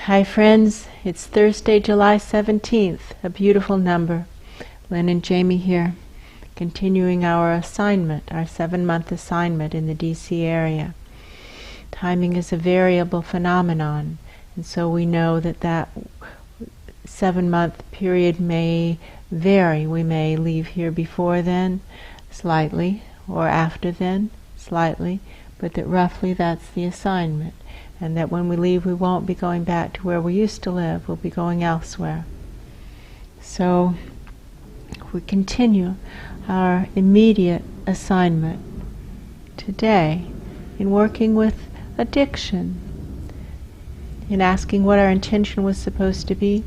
Hi friends, it's Thursday, July 17th, a beautiful number. Lynn and Jamie here, continuing our assignment, our 7-month assignment in the D.C. area. Timing is a variable phenomenon, and so we know that 7-month period may vary. We may leave here before then, slightly, or after then, slightly, but that roughly that's the assignment. And that when we leave, we won't be going back to where we used to live. We'll be going elsewhere. So we continue our immediate assignment today in working with addiction, in asking what our intention was supposed to be.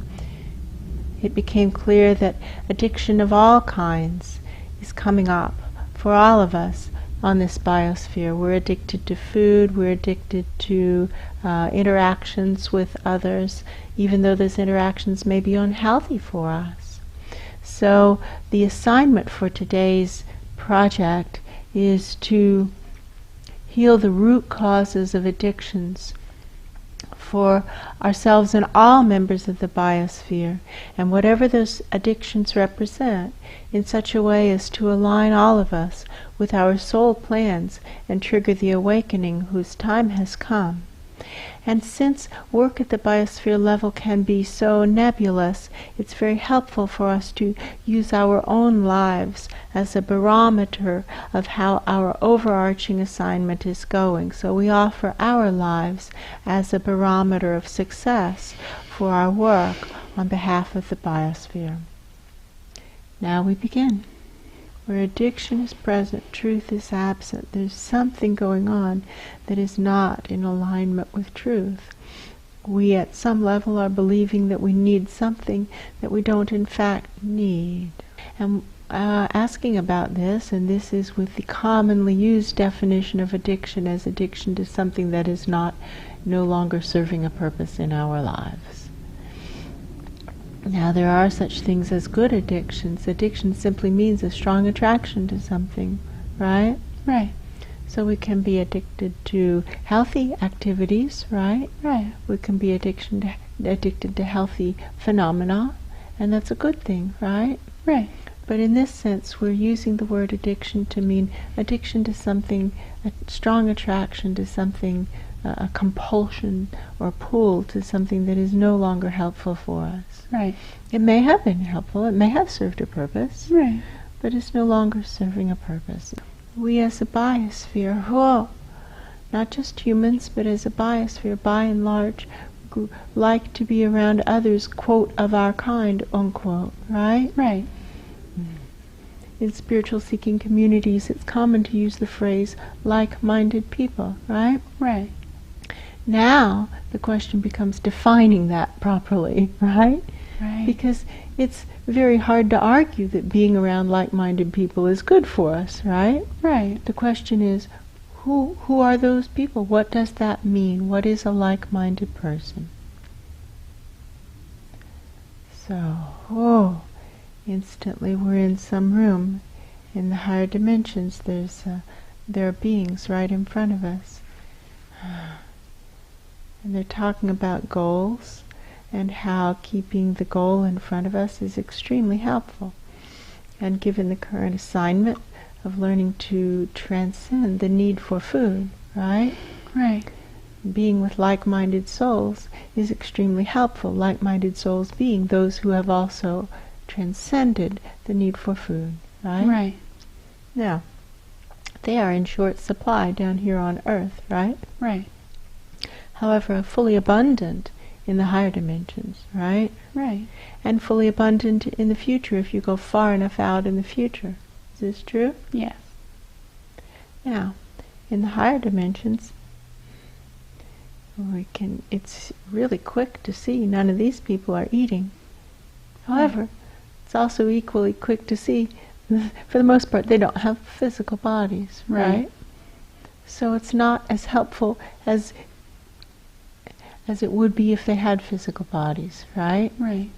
It became clear that addiction of all kinds is coming up for all of us on this biosphere. We're addicted to food, we're addicted to interactions with others, even though those interactions may be unhealthy for us. So the assignment for today's project is to heal the root causes of addictions for ourselves and all members of the biosphere, and whatever those addictions represent, in such a way as to align all of us with our soul plans and trigger the awakening whose time has come. And since work at the biosphere level can be so nebulous, it's very helpful for us to use our own lives as a barometer of how our overarching assignment is going. So we offer our lives as a barometer of success for our work on behalf of the biosphere. Now we begin. Where addiction is present, truth is absent. There's something going on that is not in alignment with truth. We at some level are believing that we need something that we don't in fact need. And asking about this, and this is with the commonly used definition of addiction as addiction to something that is no longer serving a purpose in our lives. Now there are such things as good addictions. Addiction simply means a strong attraction to something, right? Right. So we can be addicted to healthy activities, right? Right. We can be addicted to healthy phenomena, and that's a good thing, right? Right. But in this sense, we're using the word addiction to mean addiction to something, a strong attraction to something, a compulsion or pull to something that is no longer helpful for us. Right. It may have been helpful, it may have served a purpose, Right. but it's no longer serving a purpose. We as a biosphere, not just humans, but as a biosphere, by and large, like to be around others, quote, of our kind, unquote, right? Right. In spiritual seeking communities, it's common to use the phrase like-minded people, right? Right. Now, the question becomes defining that properly, right? Right. Because it's very hard to argue that being around like-minded people is good for us, right? Right. The question is, who are those people? What does that mean? What is a like-minded person? So, instantly we're in some room in the higher dimensions. There are beings right in front of us. And they're talking about goals and how keeping the goal in front of us is extremely helpful. And given the current assignment of learning to transcend the need for food, right? Right. Being with like-minded souls is extremely helpful. Like-minded souls being those who have also transcended the need for food, right? Right. Now, they are in short supply down here on Earth, right? Right. However, fully abundant in the higher dimensions, right? Right. And fully abundant in the future if you go far enough out in the future. Is this true? Yes. Now, in the higher dimensions, it's really quick to see none of these people are eating. However, it's also equally quick to see, for the most part, they don't have physical bodies, right? So it's not as helpful as it would be if they had physical bodies, right? Right.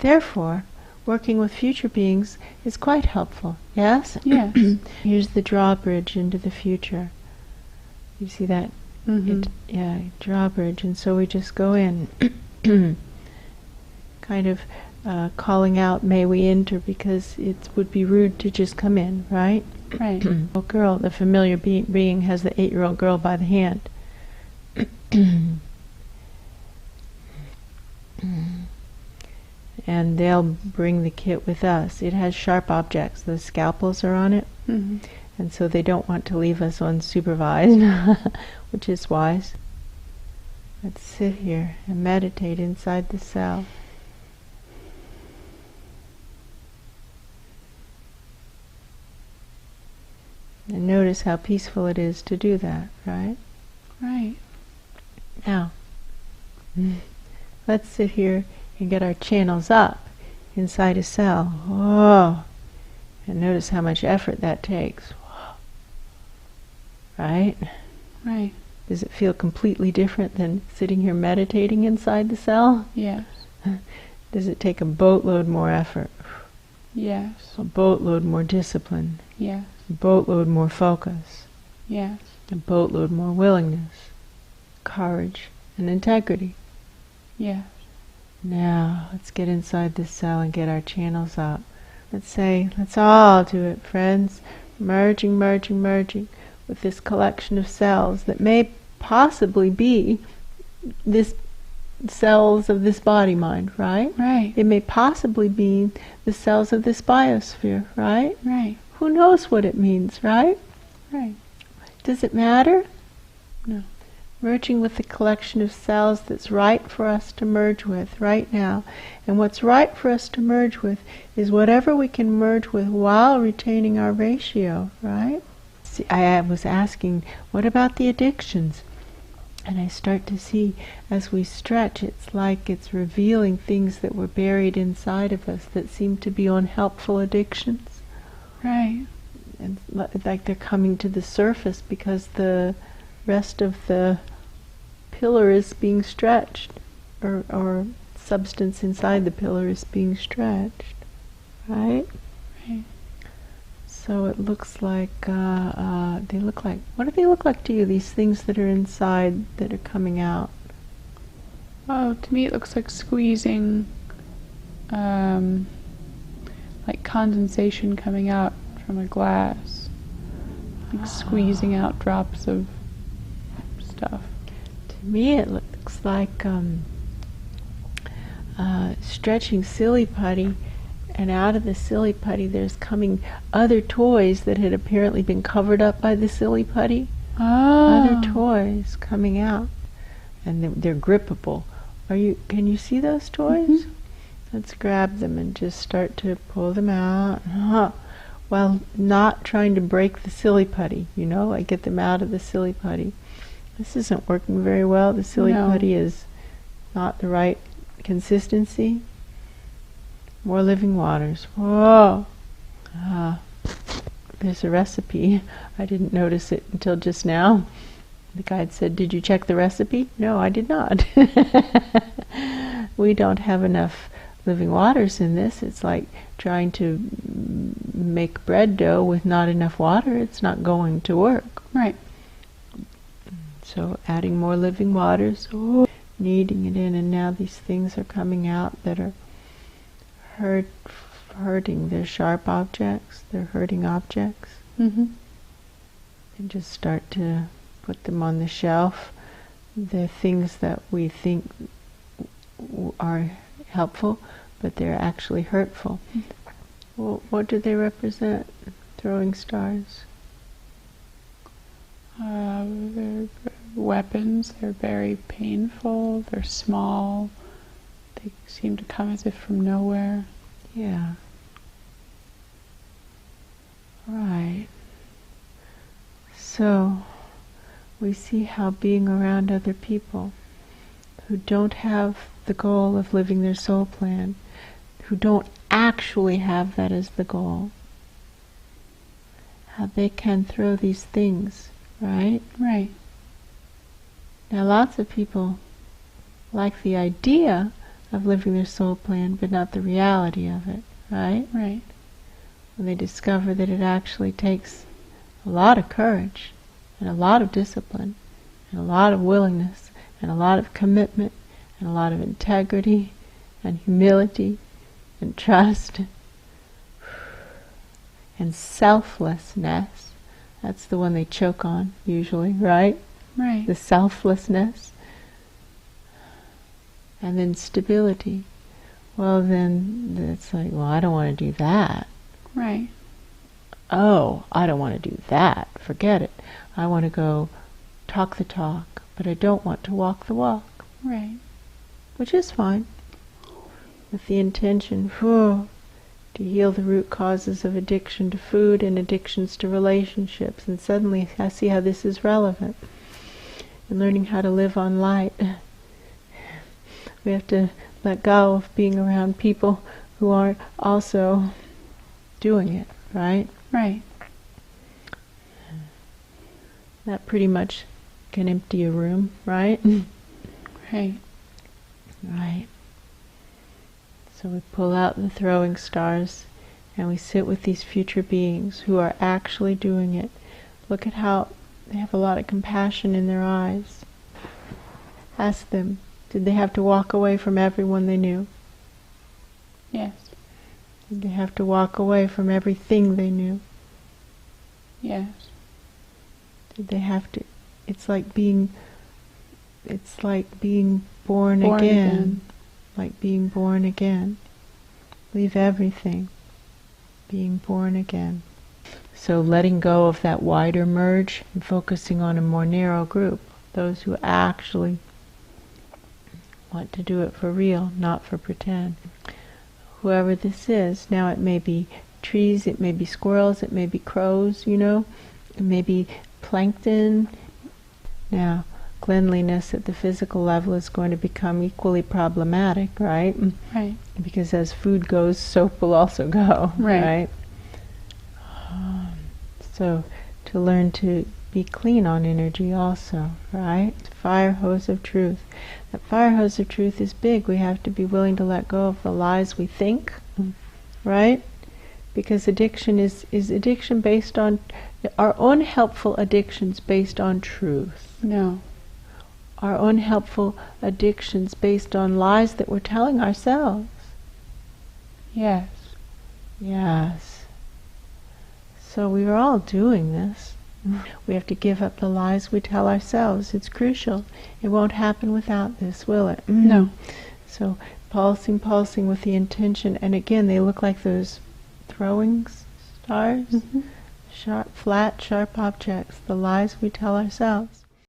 Therefore, working with future beings is quite helpful, yes? Yes. Here's the drawbridge into the future. You see that drawbridge, and so we just go in, kind of calling out, "May we enter?" because it would be rude to just come in, right? Right. The girl, the familiar being, has the 8-year-old girl by the hand. And they'll bring the kit with us. It has sharp objects. The scalpels are on it. And so they don't want to leave us unsupervised, which is wise. Let's sit here and meditate inside the cell. And notice how peaceful it is to do that, right? Right. Now, let's sit here and get our channels up inside a cell. Oh, and notice how much effort that takes. Right? Right. Does it feel completely different than sitting here meditating inside the cell? Yes. Does it take a boatload more effort? Yes. A boatload more discipline? Yes. A boatload more focus? Yes. A boatload more willingness, courage, and integrity? Yes. Now, let's get inside this cell and get our channels up. Let's say, let's all do it, friends. Merging, merging, merging with this collection of cells that may possibly be this cells of this body-mind, right? Right. It may possibly be the cells of this biosphere, right? Right. Who knows what it means, right? Right. Does it matter? No. Merging with the collection of cells that's right for us to merge with right now. And what's right for us to merge with is whatever we can merge with while retaining our ratio, right? See, I was asking, what about the addictions? And I start to see, as we stretch, it's like it's revealing things that were buried inside of us that seem to be unhelpful addictions. Right. And like they're coming to the surface because the rest of the pillar is being stretched, or substance inside the pillar is being stretched, right? Right. So it looks like, they look like, what do they look like to you, these things that are inside that are coming out? Oh, to me it looks like squeezing, like condensation coming out from a glass, like squeezing out drops of stuff. To me it looks like stretching silly putty, and out of the silly putty there's coming other toys that had apparently been covered up by the silly putty. Oh. Other toys coming out, and they're grippable. Can you see those toys? Mm-hmm. Let's grab them and just start to pull them out, while not trying to break the silly putty, like get them out of the silly putty. This isn't working very well. The silly putty is not the right consistency. More living waters. Whoa! There's a recipe. I didn't notice it until just now. The guide said, "Did you check the recipe?" No, I did not. We don't have enough living waters in this. It's like trying to make bread dough with not enough water. It's not going to work. Right. So adding more living waters, kneading it in, and now these things are coming out that are hurting. They're sharp objects. They're hurting objects. Mm-hmm. And just start to put them on the shelf. They're things that we think are helpful, but they're actually hurtful. Well, what do they represent? Throwing stars. They're weapons. They're very painful. They're small. They seem to come as if from nowhere. Yeah. Right. So, we see how being around other people who don't have the goal of living their soul plan, who don't actually have that as the goal, how they can throw these things, right? Right. Now lots of people like the idea of living their soul plan, but not the reality of it, right? Right. When they discover that it actually takes a lot of courage and a lot of discipline and a lot of willingness, and a lot of commitment, and a lot of integrity, and humility, and trust, and selflessness. That's the one they choke on, usually, right? Right. The selflessness. And then stability. Well, then it's like, well, I don't want to do that. Right. Oh, I don't want to do that. Forget it. I want to go talk the talk, but I don't want to walk the walk. Right. Which is fine. With the intention, to heal the root causes of addiction to food and addictions to relationships. And suddenly I see how this is relevant. And learning how to live on light. We have to let go of being around people who aren't also doing it, right? Right. That pretty much can empty a room, right? Right. Right. So we pull out the throwing stars and we sit with these future beings who are actually doing it. Look at how they have a lot of compassion in their eyes. Ask them, did they have to walk away from everyone they knew? Yes. Did they have to walk away from everything they knew? Yes. Did they have to? It's like being born again. Like being born again. Leave everything. Being born again. So letting go of that wider merge and focusing on a more narrow group. Those who actually want to do it for real, not for pretend. Whoever this is, now it may be trees, it may be squirrels, it may be crows, it may be plankton. Now, cleanliness at the physical level is going to become equally problematic, right? Right. Because as food goes, soap will also go, right? So, to learn to be clean on energy also, right? Fire hose of truth. That fire hose of truth is big. We have to be willing to let go of the lies we think, right? Because addiction is addiction based on our unhelpful addictions based on truth. No. Our unhelpful addictions based on lies that we're telling ourselves. Yes. Yes. So we are all doing this. We have to give up the lies we tell ourselves. It's crucial. It won't happen without this, will it? No. So pulsing with the intention. And again, they look like those throwing stars. Sharp, flat, sharp objects. The lies we tell ourselves.